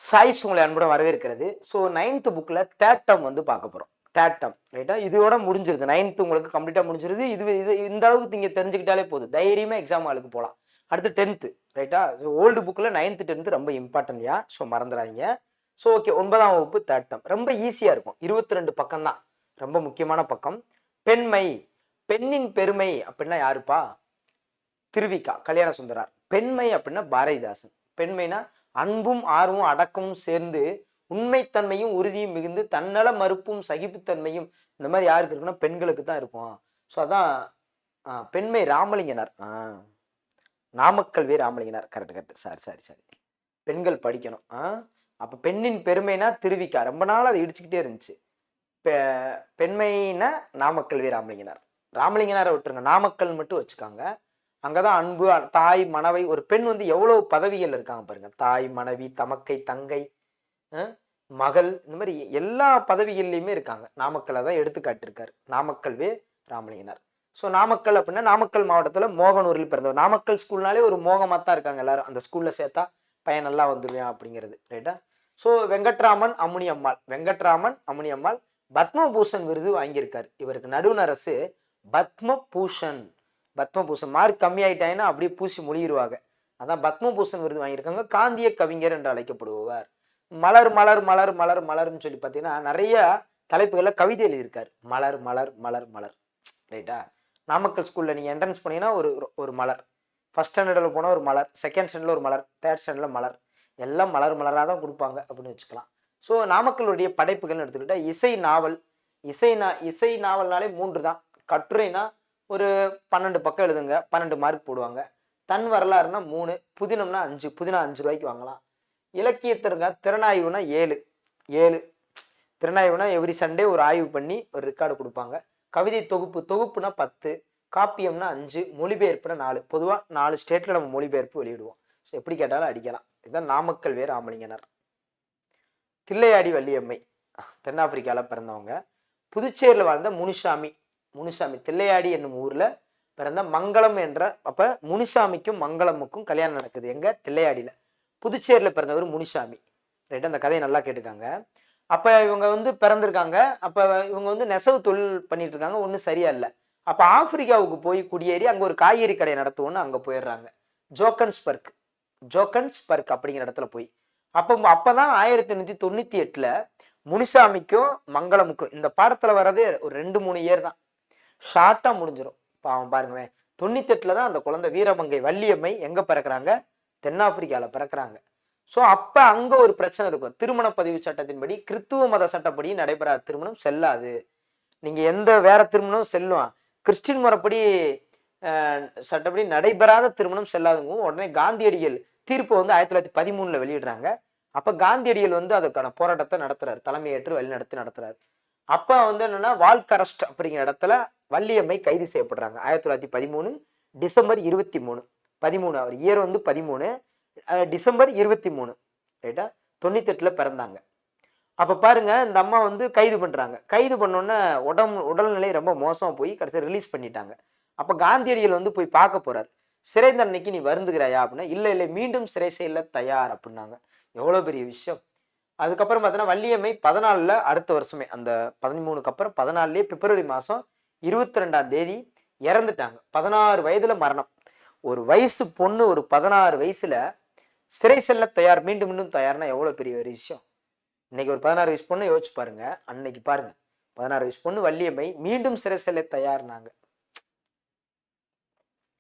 Choice உங்களை அன்புடன் வரவேற்கிறது. ஸோ 9th புக்கில் தேர்ட் டேர்ம் வந்து பார்க்க போகிறோம். தேர்ட் டேர்ம் ரைட்டா, இதோட முடிஞ்சிருது. 9th உங்களுக்கு கம்ப்ளீட்டாக முடிஞ்சிருது. இது இந்த அளவுக்கு நீங்கள் தெரிஞ்சுக்கிட்டாலே போதும், தைரியமாக எக்ஸாம் ஆளுக்கு போகலாம். அடுத்து 10th ரைட்டா. ஓல்டு புக்கில் 9th 10th ரொம்ப இம்பார்ட்டன்ட்யா, ஸோ மறந்துடாதீங்க. ஸோ ஓகே, 9ஆம் வகுப்பு தேர்ட் டேர்ம் ரொம்ப ஈஸியாக இருக்கும். 22 பக்கம் தான், ரொம்ப முக்கியமான பக்கம். பெண்மை, பெண்ணின் பெருமை அப்படின்னா யாருப்பா? திருவிக்கா கல்யாண சுந்தரார். பெண்மை அப்படின்னா பாரதிதாசன். பெண்மைனா அன்பும் ஆர்வமும் அடக்கமும் சேர்ந்து உண்மைத்தன்மையும் உறுதியும் மிகுந்து தன்னல மறுப்பும் சகிப்புத்தன்மையும் இந்த மாதிரி யாருக்கு இருக்குன்னா பெண்களுக்கு தான் இருக்கும். ஸோ அதான் பெண்மை. ராமலிங்கனார், நாமக்கல் வே ராமலிங்கனார். கரெக்ட். சரி. பெண்கள் படிக்கணும். அப்போ பெண்ணின் பெருமைனா திருவிக்கா. ரொம்ப நாள் அதை இடிச்சுக்கிட்டே இருந்துச்சு. பெண்மைனா நாமக்கல் வே ராமலிங்கனார். ராமலிங்கனாரை விட்டுருங்க, நாமக்கல் மட்டும் வச்சுக்காங்க. அங்கதான் அன்பு, தாய், மனைவி. ஒரு பெண் வந்து எவ்வளவு பதவிகள் இருக்காங்க பாருங்க. தாய், மனைவி, தமக்கை, தங்கை, மகள், இந்த மாதிரி எல்லா பதவிகள்லையுமே இருக்காங்க. நாமக்கல்லை தான் எடுத்துக்காட்டிருக்காரு நாமக்கல் வே ராமலிங்கனார். ஸோ நாமக்கல் அப்படின்னா நாமக்கல் மாவட்டத்தில் மோகனூரில் பிறந்தவர். நாமக்கல் ஸ்கூல்னாலே ஒரு மோகமாக தான் இருக்காங்க எல்லாரும். அந்த ஸ்கூலில் சேர்த்தா பையன் நல்லா வந்துடுவேன் அப்படிங்கிறது ரைட்டா. ஸோ வெங்கட்ராமன் அம்முனி அம்மாள் பத்மபூஷன் விருது வாங்கியிருக்காரு. இவருக்கு நடுவண் அரசு பத்மபூஷன் மார்க் கம்மி ஆயிட்டாங்கன்னா அப்படியே பூசி மொழியிருவாங்க. அதான் பத்மபூஷன் விருது வாங்கியிருக்காங்க. காந்திய கவிஞர் என்று அழைக்கப்படுவார். மலர் மலர் மலர் மலர் மலர்னு சொல்லி பார்த்தீங்கன்னா நிறைய தலைப்புகளில் கவிதை எழுதியிருக்காரு. மலர் மலர் மலர் மலர் ரைட்டா. நாமக்கல் ஸ்கூலில் நீங்கள் என்ட்ரன்ஸ் பண்ணீங்கன்னா ஒரு மலர், ஃபர்ஸ்ட் ஸ்டாண்டர்டில் போனால் ஒரு மலர், செகண்ட் ஸ்டாண்டர்டில் ஒரு மலர், தேர்ட் ஸ்டாண்டர்டில் மலர், எல்லாம் மலர் மலராக தான் கொடுப்பாங்க அப்படின்னு வச்சுக்கலாம். ஸோ நாமக்கலுடைய படைப்புகள்னு எடுத்துக்கிட்டால் இசை நாவல்னாலே 3 தான். கட்டுரைனா ஒரு 12 பக்கம் எழுதுங்க, 12 மார்க் போடுவாங்க. தன் வரலாறுனா 3, புதினம்னா 5, புதினா 5 ரூபாய்க்கு வாங்கலாம். இலக்கியத்திற்க திறனாய்வுனா 7. திறனாய்வுனா எவ்ரி சண்டே ஒரு ஆய்வு பண்ணி ஒரு ரெக்கார்டு கொடுப்பாங்க. கவிதை தொகுப்புனா 10, காப்பியம்னா 5, மொழிபெயர்ப்புனா 4. பொதுவாக 4 ஸ்டேட்ல நம்ம மொழிபெயர்ப்பு வெளியிடுவோம். ஸோ எப்படி கேட்டாலும் அடிக்கலாம். இதுதான் நாமக்கல் வே ராமலிங்கனார். தில்லையாடி வள்ளியம்மை தென்னாப்பிரிக்காவில் பிறந்தவங்க. புதுச்சேரியில் வாழ்ந்த முனுசாமி. தில்லையாடி என்னும் ஊர்ல பிறந்த மங்களம் என்ற, அப்ப முனுசாமிக்கும் மங்களமுக்கும் கல்யாணம் நடக்குது எங்க? தில்லையாடியில. புதுச்சேரியில பிறந்தவர் முனுசாமி ரைட். அந்த கதையை நல்லா கேட்டுக்காங்க. அப்ப இவங்க வந்து பிறந்திருக்காங்க. அப்ப இவங்க வந்து நெசவு தொழில் பண்ணிட்டு இருக்காங்க. ஒன்றும் சரியா இல்லை. அப்ப ஆப்பிரிக்காவுக்கு போய் குடியேறி அங்க ஒரு காய்கறி கடை நடத்துவோன்னு அங்க போயிடுறாங்க. ஜோக்கன்ஸ்பர்க் அப்படிங்கிற இடத்துல போய் அப்பதான் 1898 முனுசாமிக்கும் மங்களமுக்கும், இந்த பாடத்துல வர்றது ஒரு 2-3 இயர் தான், ஷார்ட்டா முடிஞ்சிடும். பாவம் பாருங்க, 98 தான் அந்த குழந்தை வீரமங்கை வள்ளியம்மை எங்க பிறக்கிறாங்க? தென்னாப்பிரிக்கால பிறக்கிறாங்க. ஸோ அப்ப அங்க ஒரு பிரச்சனை இருக்கும். திருமண பதிவு சட்டத்தின்படி கிறிஸ்துவ மத சட்டப்படி நடைபெறாத திருமணம் செல்லாது. நீங்க எந்த வேற திருமணம் செல்லும், கிறிஸ்டின் முறைப்படி சட்டப்படி நடைபெறாத திருமணம் செல்லாதுங்க. உடனே காந்தியடிகள் தீர்ப்பு வந்து 1913 வெளியிடுறாங்க. அப்ப காந்தியடிகள் வந்து அதுக்கான போராட்டத்தை நடத்துறாரு, தலைமையேற்று வழி நடத்துறாரு. அப்ப வந்து என்னன்னா வால்கரஸ்ட் அப்படிங்கிற இடத்துல வள்ளியம்மை கைது செய்யப்படுறாங்க. 1913 டிசம்பர் 23 அவர் இயர் வந்து 13, டிசம்பர் 23 ரைட்டா. 98 பிறந்தாங்க. அப்ப பாருங்க, இந்த அம்மா வந்து கைது பண்றாங்க. கைது பண்ணோன்னே உடல்நிலை ரொம்ப மோசமா போய் கடைசி ரிலீஸ் பண்ணிட்டாங்க. அப்ப காந்தியடிகள் வந்து போய் பார்க்க போறாரு. சிறை தண்டனைக்கு நீ வருந்துகிறாயா அப்படின்னா, இல்லை மீண்டும் சிறை செயல தயார் அப்படின்னாங்க. எவ்வளவு பெரிய விஷயம். அதுக்கப்புறம் பார்த்தீங்கன்னா வள்ளியம்மை 14 அடுத்த வருஷமே, அந்த 13க்கு அப்புறம் 14 பிப்ரவரி மாதம் 22ஆம் தேதி இறந்துட்டாங்க. 16 வயதுல மரணம். ஒரு வயசு பொண்ணு ஒரு 16 வயசுல சிறை செல்ல தயார், மீண்டும் தயார்னா எவ்வளவு பெரிய ஒரு விஷயம். இன்னைக்கு ஒரு 16 வயசு பொண்ணு யோசிச்சு பாருங்க, அன்னைக்கு பாருங்க 16 வயசு பொண்ணு வள்ளியம்மை மீண்டும் சிறை செல்ல தயார்னாங்க.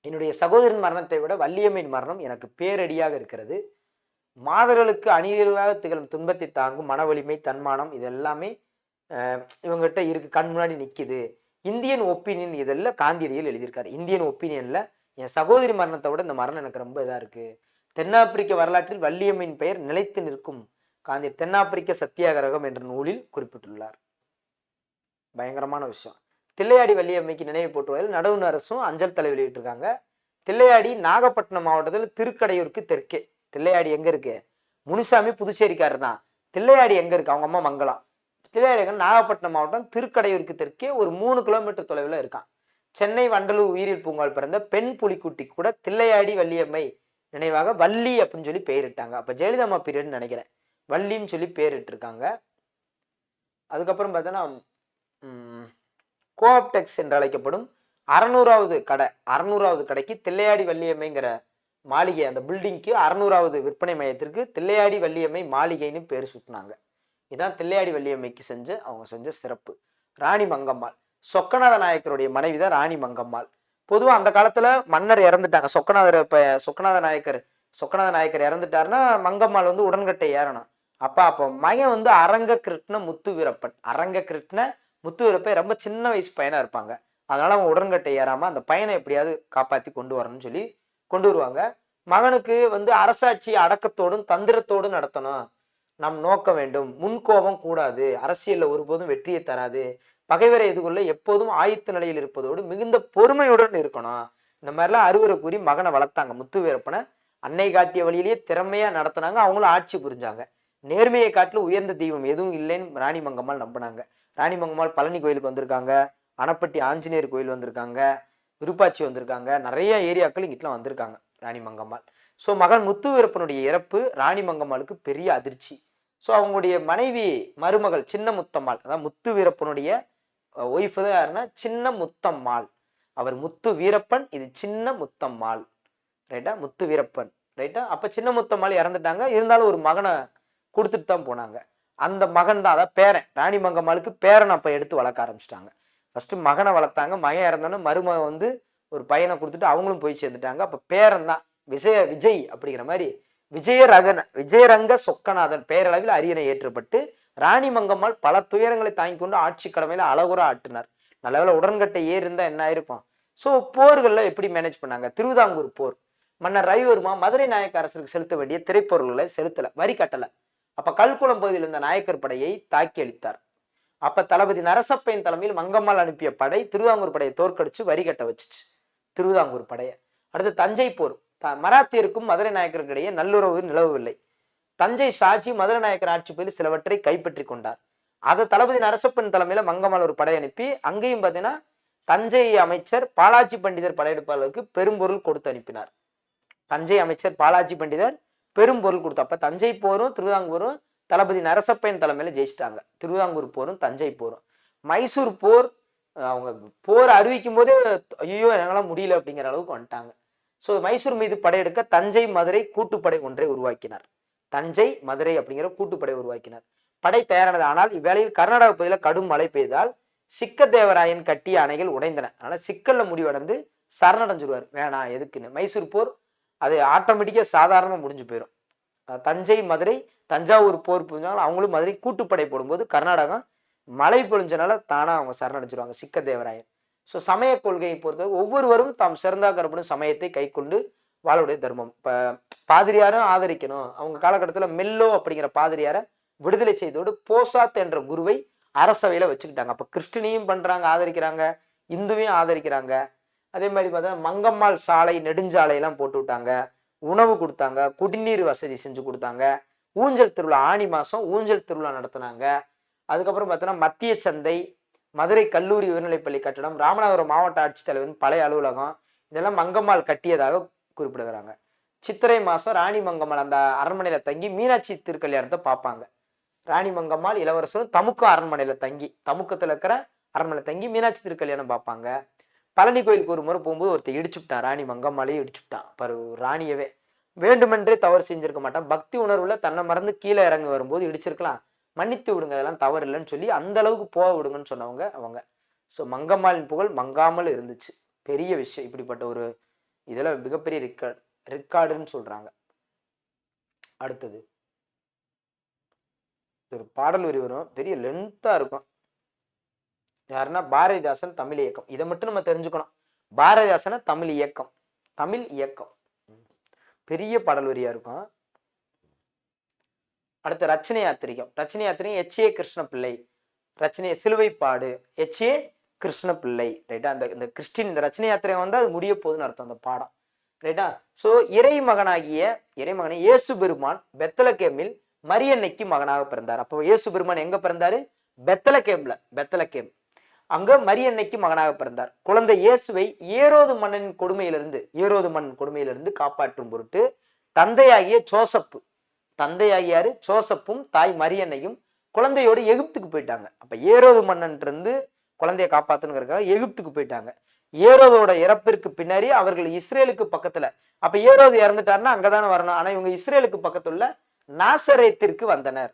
என்னுடைய சகோதரன் மரணத்தை விட வள்ளியம்மையின் மரணம் எனக்கு பேரடியாக இருக்கிறது. மாதர்களுக்கு அணிகளாக திகழும் துன்பத்தை தாங்கும் மன வலிமை, தன்மானம், இது எல்லாமே இவங்ககிட்ட இருக்கு, கண் முன்னாடி நிற்கிது. இந்தியன் ஒப்பீனியன் இதெல்லாம் காந்தியடிகள் எழுதியிருக்காரு. இந்தியன் ஒப்பீனியன்ல என் சகோதரி மரணத்தை விட இந்த மரணம் எனக்கு ரொம்ப இதாக இருக்கு. தென்னாப்பிரிக்க வரலாற்றில் வள்ளியம்மையின் பெயர் நிலைத்து நிற்கும். காந்தி தென்னாப்பிரிக்க சத்தியாகிரகம் என்ற நூலில் குறிப்பிட்டுள்ளார். பயங்கரமான விஷயம். தில்லையாடி வள்ளியம்மைக்கு நினைவு போற்றுவதில் நடுவண் அரசும் அஞ்சல் தலை வெளியிட்டிருக்காங்க. தில்லையாடி நாகப்பட்டினம் மாவட்டத்தில் திருக்கடையூருக்கு தெற்கே. தில்லையாடி எங்க இருக்கு? முனுசாமி புதுச்சேரிக்காரர் தான். தில்லையாடி எங்க இருக்கு? அவங்க அம்மா மங்கலம். தில்லையாடி நாகப்பட்டினம் மாவட்டம் திருக்கடையூருக்கு தெற்கே ஒரு 3 கிலோமீட்டர் தொலைவில் இருக்கான். சென்னை வண்டலூர் உயிரியல் பூங்கால் பிறந்த பெண் புலிக்குட்டி கூட தில்லையாடி வள்ளியம்மை நினைவாக வள்ளி அப்படின்னு சொல்லி பெயரிட்டாங்க. அப்ப ஜெயலலிதா பீரியட்னு நினைக்கிறேன். வள்ளின்னு சொல்லி பேரிட்டிருக்காங்க. அதுக்கப்புறம் பார்த்தோன்னா கோஆப்டெக்ஸ் என்று அழைக்கப்படும் 600வது கடை, 600வது கடைக்கு தில்லையாடி வள்ளியம்மைங்கிற மாளிகை, அந்த பில்டிங்க்கு 600வது விற்பனை மையத்திற்கு தில்லையாடி வள்ளியம்மை மாளிகைன்னு பேர் சுட்டினாங்க. இதுதான் தில்லையாடி வள்ளியம்மைக்கு அவங்க செஞ்ச சிறப்பு. ராணி மங்கம்மாள், சொக்கநாத நாயக்கருடைய மனைவி தான் ராணி மங்கம்மாள். பொதுவாக அந்த காலத்துல மன்னர் இறந்துட்டாங்க, சொக்கநாத நாயக்கர் இறந்துட்டாருன்னா மங்கம்மாள் வந்து உடன்கட்டை ஏறணும். அப்போ மகன் வந்து அரங்க கிருஷ்ண முத்து வீரப்பன், அரங்க கிருஷ்ண முத்து வீரப்பன் ரொம்ப சின்ன வயசு பையனா இருப்பாங்க. அதனால அவங்க உடன்கட்டை ஏறாம அந்த பையனை எப்படியாவது காப்பாற்றி கொண்டு வரணும்னு சொல்லி கொண்டு வருவாங்க. மகனுக்கு வந்து அரசாட்சி அடக்கத்தோடும் தந்திரத்தோடும் நடத்தணும், நம் நோக்க வேண்டும், முன்கோபம் கூடாது, அரசியல்ல ஒருபோதும் வெற்றியை தராது, பகைவரை எதிர்கொள்ள எப்போதும் ஆயத்த நிலையில் இருப்பதோடு மிகுந்த பொறுமையுடன் இருக்கணும். இந்த மாதிரிலாம் அறிவுரை கூறி மகனை வளர்த்தாங்க. முத்து வீரப்பனை அன்னை காட்டிய வழியிலேயே திறமையா நடத்தினாங்க. அவங்களும் ஆட்சி புரிஞ்சாங்க. நேர்மையை காட்டிலும் உயர்ந்த தெய்வம் எதுவும் இல்லைன்னு ராணி மங்கம்மாள் நம்பினாங்க. ராணி மங்கம்மாள் பழனி கோயிலுக்கு வந்திருக்காங்க, அணப்பட்டி ஆஞ்சநேயர் கோயில் வந்திருக்காங்க, விருப்பாச்சி வந்திருக்காங்க, நிறைய ஏரியாக்கள் இங்கிட்டலாம் வந்திருக்காங்க ராணி மங்கம்மாள். ஸோ மகன் முத்து வீரப்பனுடைய இறப்பு ராணி மங்கம்மாளுக்கு பெரிய அதிர்ச்சி. ஸோ அவங்களுடைய மனைவி மருமகள் சின்ன முத்தம்மாள், அதான் முத்து வீரப்பனுடைய ஒய்ஃபு தான் யாருன்னா சின்ன முத்தம்மாள். அவர் முத்து வீரப்பன், இது சின்ன முத்தம்மாள், ரைட்டா, முத்து வீரப்பன், ரைட்டா. அப்போ சின்ன முத்தம்மாள் இறந்துட்டாங்க, இருந்தாலும் ஒரு மகனை கொடுத்துட்டு தான் போனாங்க. அந்த மகன் தான், அதான் பேரன், ராணி மங்கம்மாளுக்கு பேரன் அப்போ எடுத்து வளர்க்க ஆரம்பிச்சிட்டாங்க. ஃபஸ்ட்டு மகனை வளர்த்தாங்க, மகன் இறந்தோன்னு மருமகன் வந்து ஒரு பையனை கொடுத்துட்டு அவங்களும் போய் சேர்ந்துட்டாங்க. அப்போ பேரன் தான் விஜய் அப்படிங்கிற மாதிரி விஜயரங்க சொக்கநாதன் பேரளவில் அரியணை ஏற்றப்பட்டு ராணி மங்கம்மாள் பல துயரங்களை தாங்கி கொண்டு ஆட்சி கடமையில அழகுற ஆட்டினார். நல்லவேளை உடன்கட்டை ஏறி இருந்தா என்ன ஆயிருக்கும். ஸோ போர்கள்ல எப்படி மேனேஜ் பண்ணாங்க? திருவிதாங்கூர் போர், மன்னர் ரவிவர்மா மதுரை நாயக்க அரசுக்கு செலுத்த வேண்டிய திரைப்பொருள்களை செலுத்தல, வரி கட்டல. அப்ப கல்குளம் பகுதியில் இருந்த நாயக்கர் படையை தாக்கி அளித்தார். அப்ப தளபதி நரசப்பையன் தலைமையில் மங்கம்மாள் அனுப்பிய படை திருவிதாங்கூர் படையை தோற்கடிச்சு வரி கட்ட வச்சுச்சு திருவிதாங்கூர் படையை. அடுத்து தஞ்சை போர், மராத்தியருக்கும் மதுரை நாயக்கருக்கு இடையே நல்லுறவு நிலவவில்லை. தஞ்சை சாட்சி மதுரை நாயக்கர் ஆட்சி பகுதியில் சிலவற்றை கைப்பற்றி கொண்டார். அதை தளபதி நரசப்பன் தலைமையில மங்கம்மாள் ஒரு படை அனுப்பி அங்கேயும் பார்த்தீங்கன்னா தஞ்சை அமைச்சர் பாலாஜி பண்டிதர் படையெடுப்பாளருக்கு பெரும்பொருள் கொடுத்து அனுப்பினார். தஞ்சை அமைச்சர் பாலாஜி பண்டிதர் பெரும்பொருள் கொடுத்து, அப்ப தஞ்சை போரும் திருவிதாங்கூரும் தளபதி நரசப்பையன் தலைமையில ஜெயிச்சிட்டாங்க. திருவிதாங்கூர் போரும் தஞ்சை போரும். மைசூர் போர் அவங்க போர் அறிவிக்கும் போதே ஐயோ என்னால முடியல அப்படிங்கிற அளவுக்கு வந்துட்டாங்க. ஸோ மைசூர் மீது படையெடுக்க தஞ்சை மதுரை கூட்டுப்படை ஒன்றை உருவாக்கினார். தஞ்சை மதுரை அப்படிங்கிற கூட்டுப்படை உருவாக்கினார். படை தயாரானது. ஆனால் இவ்வேளையில் கர்நாடக பகுதியில் கடும் மழை பெய்தால் சிக்கதேவராயன் கட்டிய அணைகள் உடைந்தன. அதனால சிக்கல்ல முடிவடைந்து சரணடைஞ்சிருவார், வேணாம் எதுக்குன்னு. மைசூர் போர் அது ஆட்டோமேட்டிக்கா சாதாரணமா முடிஞ்சு போயிடும். தஞ்சை மதுரை தஞ்சாவூர் போர் புரிஞ்சாலும் அவங்களும் மதுரை கூட்டுப்படை போடும்போது கர்நாடகம் மழை பொழிஞ்சனால தானா அவங்க சரணடைஞ்சிருவாங்க சிக்கதேவராயன். ஸோ சமய கொள்கையை பொறுத்தவரை ஒவ்வொருவரும் தாம் சிறந்தா கருப்படும் சமயத்தை கை கொண்டு வாழவுடைய தர்மம். இப்போ பாதிரியாரும் ஆதரிக்கணும். அவங்க காலகட்டத்தில் மெல்லோ அப்படிங்கிற பாதிரியாரை விடுதலை செய்தோடு போசாத் என்ற குருவை அரசவையில வச்சுக்கிட்டாங்க. அப்போ கிறிஸ்டினையும் பண்றாங்க, ஆதரிக்கிறாங்க, இந்துவையும் ஆதரிக்கிறாங்க. அதே மாதிரி பார்த்தா மங்கம்மாள் சாலை நெடுஞ்சாலையெல்லாம் போட்டு விட்டாங்க, உணவு கொடுத்தாங்க, குடிநீர் வசதி செஞ்சு கொடுத்தாங்க, ஊஞ்சல் திருவிழா ஆனி மாதம் ஊஞ்சல் திருவிழா நடத்தினாங்க. அதுக்கப்புறம் பார்த்தோன்னா மத்திய சந்தை, மதுரை கல்லூரி உயர்நிலைப்பள்ளி கட்டடம், ராமநாதபுரம் மாவட்ட ஆட்சித்தலைவரின் பழைய அலுவலகம், இதெல்லாம் மங்கம்மாள் கட்டியதாக குறிப்பிடுகிறாங்க. சித்திரை மாதம் ராணி மங்கம்மாள் அந்த அரண்மனையில் தங்கி மீனாட்சி திருக்கல்யாணத்தை பார்ப்பாங்க. ராணி மங்கம்மாள் இளவரசரும் தமுக்க அரண்மனையில் தங்கி, தமுக்கத்தில் இருக்கிற அரண்மனை தங்கி மீனாட்சி திருக்கல்யாணம் பார்ப்பாங்க. பழனி கோயிலுக்கு ஒரு முறை போகும்போது ஒருத்தர் இடிச்சுட்டான், ராணி மங்கம்மாளையும் இடிச்சுட்டான். ராணியவே வேண்டுமென்றே தவறு செஞ்சிருக்க மாட்டான், பக்தி உணர்வுல தன்னை மறந்து கீழே இறங்கி வரும்போது இடிச்சிருக்கலாம், மன்னித்து விடுங்க, அதெல்லாம் தவறு இல்லைன்னு சொல்லி அந்த அளவுக்கு போக விடுங்கன்னு சொன்னவங்க அவங்க. ஸோ மங்கம்மாளின் புகழ் மங்காமல் இருந்துச்சு. பெரிய விஷயம். இப்படிப்பட்ட ஒரு இதில் மிகப்பெரிய ரெக்கார்டுன்னு சொல்றாங்க. அடுத்தது ஒரு பாடல் வரி வரும், பெரிய லென்த்தா இருக்கும். யாருன்னா பாரதிதாசன் தமிழ் இயக்கம். இதை மட்டும் நம்ம தெரிஞ்சுக்கணும். பாரதிதாசன தமிழ் இயக்கம், தமிழ் இயக்கம் பெரிய பாடல் வரியா இருக்கும். அடுத்து ரச்சனை யாத்திரிகம். ரச்சனை யாத்திரிகம் எச்.ஏ. கிருஷ்ணபிள்ளை, ரச்சனை சிலுவைப்பாடு எச்.ஏ. கிருஷ்ணபிள்ளை, ரைட்டா. இந்த கிறிஸ்டின் இந்த ரச்சனை யாத்திரை வந்து அது முடிய போகுதுன்னு அர்த்தம் அந்த பாடம், ரைட்டா. ஸோ இறைமகனை இயேசு பெருமான் பெத்தலகேமில் மரியன்னைக்கு மகனாக பிறந்தார். அப்போ இயேசு பெருமான் எங்க பிறந்தாரு? பெத்தலகேம். அங்க மரியன்னைக்கு மகனாக பிறந்தார். குழந்தை இயேசுவை ஏரோது மன்னன் கொடுமையிலிருந்து காப்பாற்றும் பொருட்டு தந்தையாகிய ஜோசப்பு தந்தையாகியாரு ஜோசப்பும் தாய் மரியன்னையும் குழந்தையோடு எகிப்துக்கு போயிட்டாங்க. அப்ப ஏரோது மன்னன் இருந்து குழந்தைய காப்பாத்தணுங்கிறதுக்காக எகிப்துக்கு போயிட்டாங்க. ஏரோதோட இறப்பிற்கு பின்னாடி அவர்கள் இஸ்ரேலுக்கு பக்கத்துல, அப்ப ஏரோது இறந்துட்டாருன்னா அங்கதானே வரணும். ஆனா இவங்க இஸ்ரேலுக்கு பக்கத்துள்ள நாசரேத்திற்கு வந்தனர்.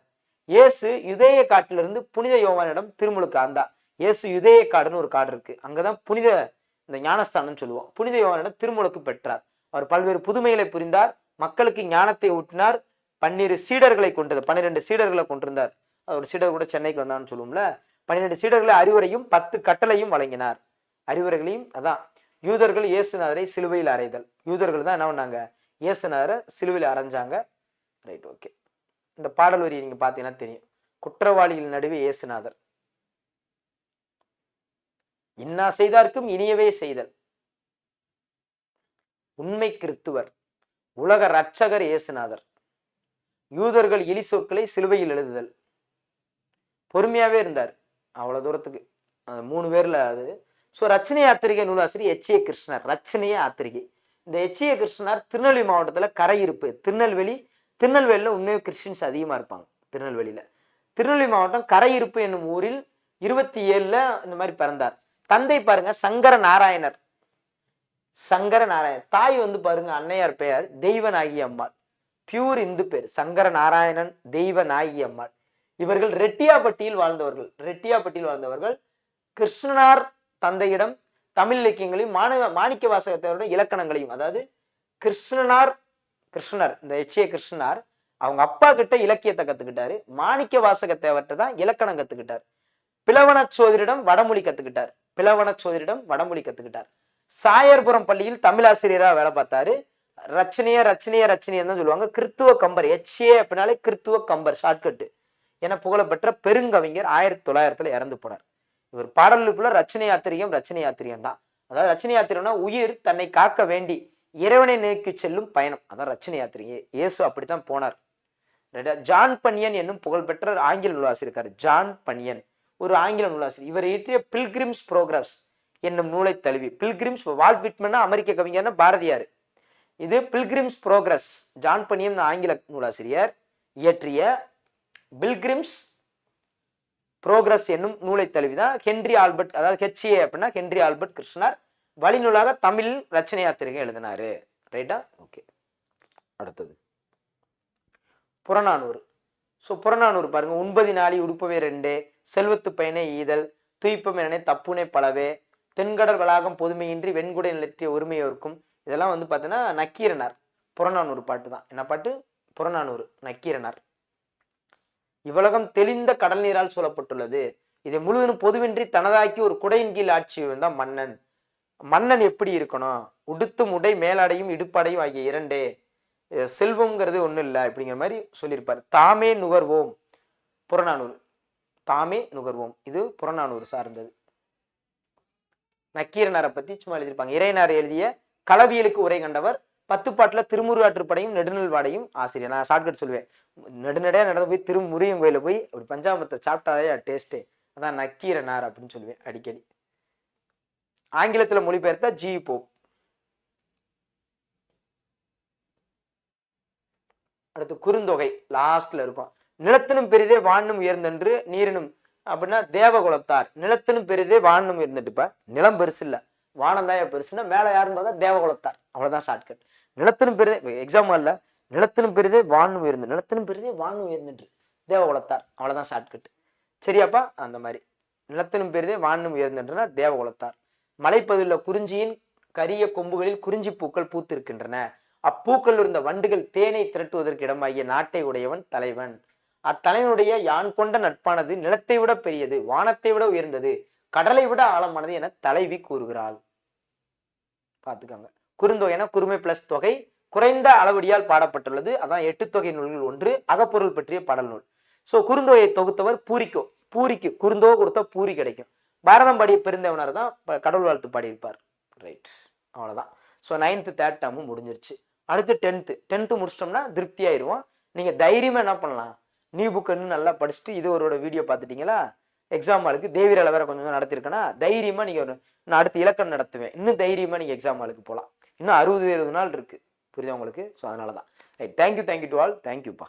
இயேசு யுதேய காட்டிலிருந்து புனித யோவானிடம் திருமுழுக்கு ஆந்தா. இயேசு யுதேய காடுன்னு ஒரு காடு இருக்கு, அங்கதான் புனித இந்த ஞானஸ்தானம் சொல்லுவோம். புனித யோவானிடம் திருமுழுக்கு பெற்றார். அவர் பல்வேறு புதுமைகளை புரிந்தார், மக்களுக்கு ஞானத்தை ஊட்டினார். 12 சீடர்களை கொண்டது, 12 சீடர்களை கொண்டிருந்தார். ஒரு சீடர் கூட சென்னைக்கு வந்தான்னு சொல்லுவோம்ல. 12 சீடர்களை அறிவுரையும் 10 கட்டளையும் வழங்கினார். அறிவுரைகளையும் அதான் யூதர்கள் இயேசுநாதரை சிலுவையில் அறைதல். யூதர்கள் தான் என்ன பண்ணாங்க, இயேசுநாதரை சிலுவையில் அரைஞ்சாங்க. Right, okay. இந்த பாடல் வரியை நீங்க பாத்தீங்கன்னா தெரியும். குற்றவாளிகள் நடுவே இயேசுநாதர், இன்னா செய்தார்க்கும் இனியவே செய்தல், உண்மை கிறித்துவர், உலக இரட்சகர் இயேசுநாதர், யூதர்கள் இழி சொற்களை சிலுவையில் எழுதுதல். பொறுமையாவே இருந்தார் அவ்வளவு தூரத்துக்கு. 3 பேர்ல அது. ஸோ ரச்சனை யாத்திரிகை நூலாசிரியர் எச்.ஏ. கிருஷ்ணர். ரச்சனைய யாத்திரிகை. இந்த எச்.ஏ. கிருஷ்ணர் திருநெல்வேலி மாவட்டத்துல கரையிருப்பு. திருநெல்வேலியில உண்மையாக கிறிஸ்டின்ஸ் அதிகமா இருப்பாங்க. திருநெல்வேலி மாவட்டம் கரையிருப்பு என்னும் ஊரில் 27ல இந்த மாதிரி பிறந்தார். தந்தை பாருங்க சங்கர நாராயணர். தாய் வந்து பாருங்க அன்னையார் பெயர் தெய்வநாயகி அம்மாள். பியூர் இந்து பேர் சங்கர நாராயணன் தெய்வநாயகி அம்மாள். இவர்கள் ரெட்டியாப்பட்டியில் வாழ்ந்தவர்கள். கிருஷ்ணனார் தந்தையிடம் தமிழ் இலக்கியங்களையும் மாணிக்க வாசகத்தேவருடைய இலக்கணங்களையும், அதாவது கிருஷ்ணர் இந்த எச்.ஏ. கிருஷ்ணனார் அவங்க அப்பா கிட்ட இலக்கியத்தை கத்துக்கிட்டாரு. மாணிக்க வாசகத்தேவர்கிட்ட தான் இலக்கணம் கத்துக்கிட்டார். பிளவன சோதரிடம் வடமொழி கத்துக்கிட்டார். சாயர்புரம் பள்ளியில் தமிழாசிரியரா வேலை பார்த்தாரு. ரச்சனையர் தான் சொல்லுவாங்க. கிறித்துவ கம்பர், எச்.ஏ. அப்படின்னாலே கிறித்துவ கம்பர் ஷார்ட்கட்டு என புகழப்பெற்ற பெருங்கவிஞர் 1900 இறந்து போனார். இவர் பாடலுக்குள்ள ரச்சனை யாத்திரிகம் தான். அதாவது ரச்சனை யாத்திரைனா உயிர் தன்னை காக்க வேண்டி இறைவனை நோக்கி செல்லும் பயணம், அதான் ரச்சனை யாத்திரை. இயேசு அப்படித்தான் போனார். ஜான் பனியன் என்னும் புகழ்பெற்ற ஆங்கில நூலாசிரியர் இருக்காரு. ஜான் பனியன் ஒரு ஆங்கில நூலாசிரியர். இவர் இயற்றிய பில்கிரிம்ஸ் புரோகிரஸ் என்னும் நூலை தழுவி, பில்கிரிம்ஸ் வால்ட் விட்மன் அமெரிக்க கவிஞர்னா பாரதியார். இது பில்கிரிம்ஸ் புரோகிரஸ், ஜான் பனியன் ஆங்கில நூலாசிரியர் இயற்றிய பில்கிரிம்ஸ் புரோகிரஸ் என்னும் நூலை தழுவிதான் ஹென்றி ஆல்பர்ட், அதாவது ஹெச்.ஏ. அப்படின்னா ஹென்றி ஆல்பர்ட் கிருஷ்ணர் வழிநூலாக தமிழ் ரச்சனை யாத்திரிகை எழுதினாரு. ரைட்டா, ஓகே. அடுத்தது புறநானூறு. புறநானூறு பாருங்க. உண்பதி நாளி உடுப்பவே 2, செல்வத்து பயனை ஈதல், துய்ப்பம் என தப்புனை பலவே, தென்கடல் வளாகம் பொதுமையின்றி வெண்குடை நிலற்றிய ஒருமையோருக்கும். இதெல்லாம் வந்து பார்த்தீங்கன்னா நக்கீரனார் புறநானூறு பாட்டு தான். என்ன பாட்டு? புறநானூறு, நக்கீரனார். இவ்வுலகம் தெளிந்த கடல் நீரால் சூழப்பட்டுள்ளது, இதை முழுவதும் பொதுவின்றி தனதாக்கி ஒரு குடையின் கீழ் ஆட்சி தான் மன்னன். மன்னன் எப்படி இருக்கணும்? உடுத்தும் உடை மேலாடையும் இடுப்படையும் ஆகிய 2, செல்வம்ங்கிறது ஒன்றும் இல்லை அப்படிங்கிற மாதிரி சொல்லியிருப்பார். தாமே நுகர்வோம், புறநானூறு. இது புறநானூறு சார்ந்தது. நக்கீரனாரை பத்தி சும்மா எழுதியிருப்பாங்க. இறையனார் எழுதிய களவியலுக்கு உரை கண்டவர். 10 பாட்டுல திருமுருகாற்றுப்படையும் நெடுநல்வாடையும் ஆசிரியர். நான் ஷார்ட்கட் சொல்லுவேன். நெடுநடையா நடந்து போய் திருமுருகன் கோயில போய் ஒரு பஞ்சாமத்தை சாப்பிட்டாதே டேஸ்டே, அதான் நக்கீரனார் அப்படின்னு சொல்லுவேன் அடிக்கடி. ஆங்கிலத்துல மொழிபெயர்த்த ஜி போப். அடுத்து குறுந்தொகை லாஸ்ட்ல இருக்கும். நிலத்தினும் பெரிதே வானும் உயர்ந்தென்று நீரினும் அப்படின்னா தேவகுலத்தார். நிலத்தினும் பெரிதே வானும் உயர்ந்துட்டு, இப்ப நிலம் பெருசு இல்ல வானம் தான் பெருசுன்னா மேல யாருன்னு பார்த்தா தேவகுலத்தார். அவ்வளவுதான் ஷார்ட்கட். நிலத்தினும் பெரிதே எக்ஸாம்பிள் இல்ல, நிலத்தினும் பெரிதே வானும் உயர்ந்துட்டு தேவகுலத்தார், அவ்வளவுதான் ஷார்ட்கட். சரியாப்பா? அந்த மாதிரி நிலத்தினும் பெரிதே வானும் உயர்ந்துன்றனா தேவகுலத்தார். மலைப்பகுதியில் குறிஞ்சியின் கரிய கொம்புகளில் குறிஞ்சி பூக்கள் பூத்திருக்கின்றன. அப்பூக்கள் இருந்த வண்டுகள் தேனை திரட்டுவதற்கு இடமாகிய நாட்டை உடையவன் தலைவன். அத்தலைவனுடைய யான் கொண்ட நட்பானது நிலத்தை விட பெரியது, வானத்தை விட உயர்ந்தது, கடலை விட ஆழமானது என தலைவி கூறுகிறாள். பார்த்துக்கோங்க. குறுந்தொகைனா குறுமை பிளஸ் தொகை, குறைந்த அளவடியால் பாடப்பட்டுள்ளது. அதான் 8 தொகை நூல்கள் ஒன்று, அகப்பொருள் பற்றிய பாடல் நூல். தொகுந்தொகையை தொகுத்தவர் பூரிக்கு குறுந்தொகை கொடுத்தா பூரி கிடைக்கும். பாரதம் பாடிய பெருந்தேவனார் தான் கடவுள் வாழ்த்து பாடியிருப்பார். ரைட், அவ்வளவுதான். 9th 3rd term முடிஞ்சிருச்சு. அடுத்து 10th முடிச்சிட்டோம்னா திருப்தி ஆயிடுவோம். நீங்க தைரியமா என்ன பண்ணலாம், நியூ புக் நல்லா படிச்சுட்டு இது ஒரு வீடியோ பார்த்துட்டீங்களா, எக்ஸாம் ஹாலுக்கு தேவிரால வேற கொஞ்சம் நடத்திருக்கேன்னா தைரியமா நீங்க நான் அடுத்து இலக்கணம் நடத்துவேன், இன்னும் தைரியமா நீங்க எக்ஸாம் ஹாலுக்கு போகலாம். இன்னும் 60-70 நாள் இருக்கு, புரியுதா உங்களுக்கு? அதனாலதான். Right, thank you to all. தேங்க்யூப்பா.